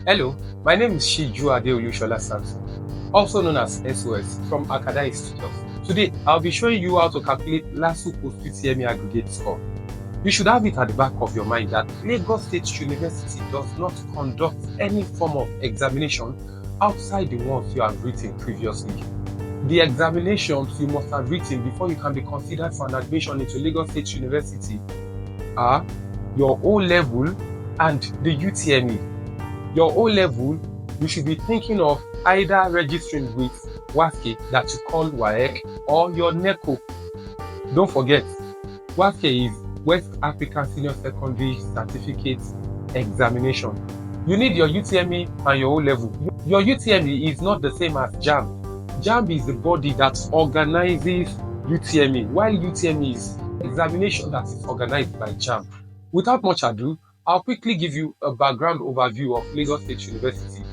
Hello, my name is Shiju Adeolushola Samson, also known as SOS from Akada Institute. Today, I'll be showing you how to calculate LASU Post UTME Aggregate score. You should have it at the back of your mind that Lagos State University does not conduct any form of examination outside the ones you have written previously. The examinations you must have written before you can be considered for an admission into Lagos State University are your O-level and the UTME. Your O-level, you should be thinking of either registering with WASCE that you call WAEC or your NECO. Don't forget, WASCE is West African Senior Secondary Certificate Examination. You need your UTME and your O-level. Your UTME is not the same as JAMB. JAMB is the body that organizes UTME, while UTME is examination that is organized by JAMB. Without much ado, I'll quickly give you a background overview of Lagos State University.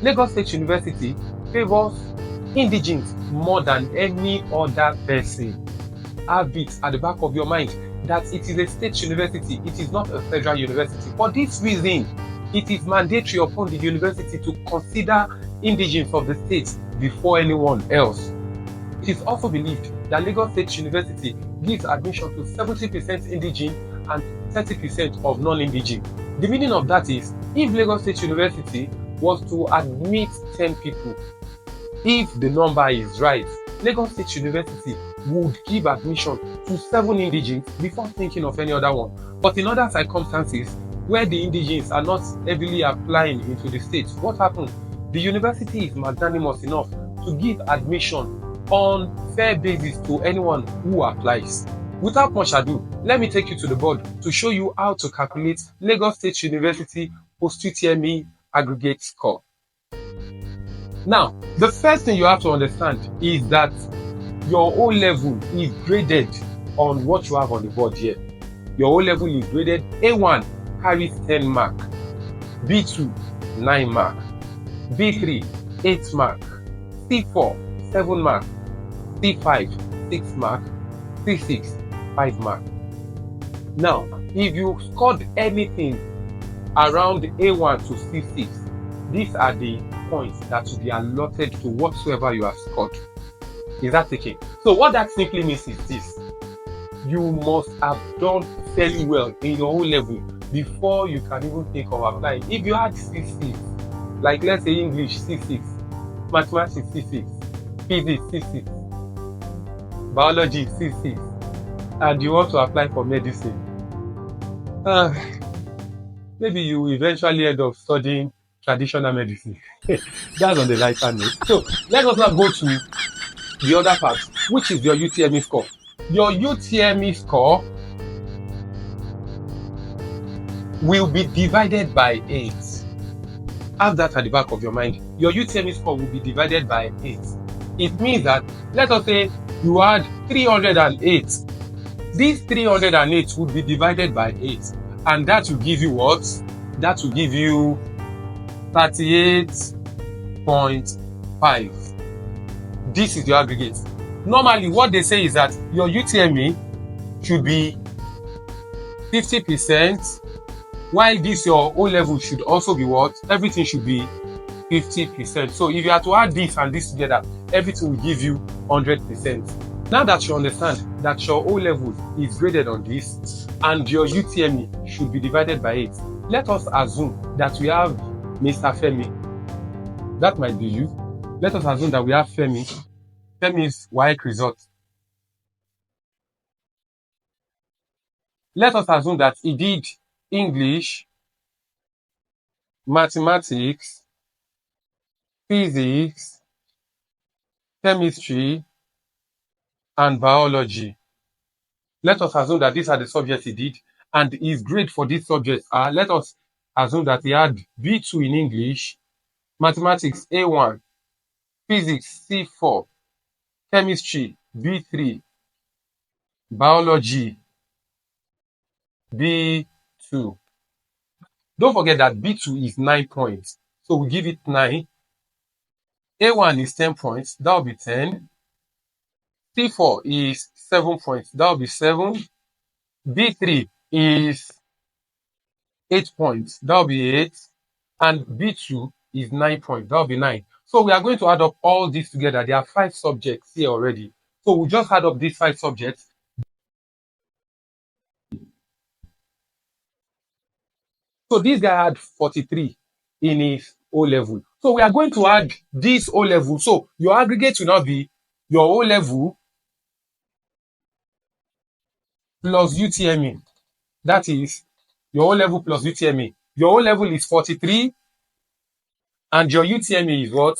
Lagos State University favors indigenes more than any other person. Have it at the back of your mind that it is a state university, it is not a federal university. For this reason, it is mandatory upon the university to consider indigenes of the state before anyone else. It is also believed that Lagos State University gives admission to 70% indigene and 30% of non-indigene. The meaning of that is, if Lagos State University was to admit 10 people, if the number is right, Lagos State University would give admission to 7 indigenes before thinking of any other one. But in other circumstances, where the indigenes are not heavily applying into the state, what happens? The university is magnanimous enough to give admission on fair basis to anyone who applies. Without much ado, let me take you to the board to show you how to calculate Lagos State University Post UTME Aggregate score. Now, the first thing you have to understand is that your O-level is graded on what you have on the board here. Your O-level is graded A1 carries 10 mark, B2 9 mark, B3 8 mark, C4 7 mark, C5 6 mark, C6 5 mark. Now, if you scored anything around A1 to C6, these are the points that will be allotted to whatsoever you have scored. Is that taken? So what that simply means is this: you must have done fairly well in your own level before you can even think of applying. If you had C6, like let's say English C6, Mathematics C6, Physics C6, Biology C6, and you want to apply for medicine, maybe you will eventually end up studying traditional medicine. That's on the lighter note. So let us now go to the other part, which is your UTME score. Your UTME score will be divided by 8. Have that at the back of your mind. Your UTME score will be divided by 8. It means that, let us say you had 308. This 308 would be divided by 8. And that will give you what? That will give you 38.5. This is your aggregate. Normally, what they say is that your UTME should be 50%, while this your O-level should also be what? Everything should be 50%. So if you have to add this and this together, everything will give you 100%. Now that you understand that your O-level is graded on this and your UTME should be divided by 8, let us assume that we have Mr. Femi. That might be you. Let us assume that we have Femi. Femi's WAEC result. Let us assume that he did English, Mathematics, Physics, Chemistry, and Biology. Let us assume that these are the subjects he did, and his grade for these subjects are, let us assume that he had B2 in English, Mathematics A1, Physics C4, Chemistry B3, Biology B2. Don't forget that B2 is 9 points. So we give it 9. A1 is 10 points. That will be 10. C4 is 7 points. That will be 7. B3 is 8 points. That will be 8. and B2 is 9 points. That will be 9. So we are going to add up all these together. There are 5 subjects here already. So we just add up these 5 subjects. So this guy had 43 in his O level. So we are going to add this O level. So your aggregate will not be your O level plus UTME. That is your O level plus UTME. Your O level is 43 and your UTME is what?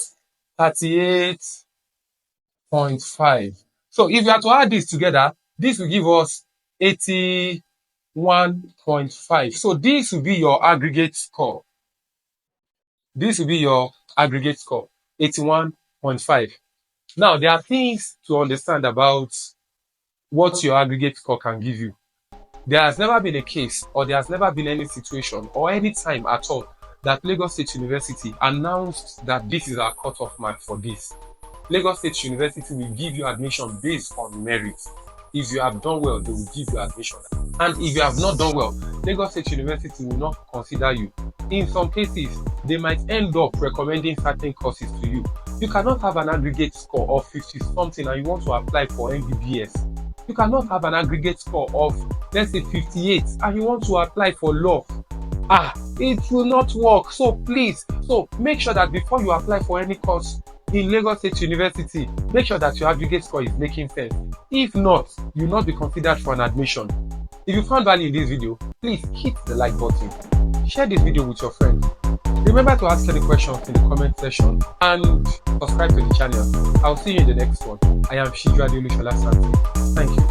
38.5. So if you are to add this together, this will give us 81.5. So this will be your aggregate score. This will be your aggregate score, 81.5. Now, there are things to understand about what your aggregate score can give you. There has never been a case, or there has never been any situation or any time at all that Lagos State University announced that this is our cutoff mark for this. Lagos State University will give you admission based on merit. If you have done well, they will give you admission. And if you have not done well, Lagos State University will not consider you. In some cases, they might end up recommending certain courses to you. You cannot have an aggregate score of 50 something and you want to apply for MBBS. You cannot have an aggregate score of, let's say, 58 and you want to apply for law. It will not work. So please, make sure that before you apply for any course in Lagos State University, make sure that your aggregate score is making sense. If not, you will not be considered for an admission. If you found value in this video, please hit the like button. Share this video with your friends. Remember to ask any questions in the comment section and subscribe to the channel. I'll see you in the next one. I am Shiju Adeolu Shola Santi. Thank you.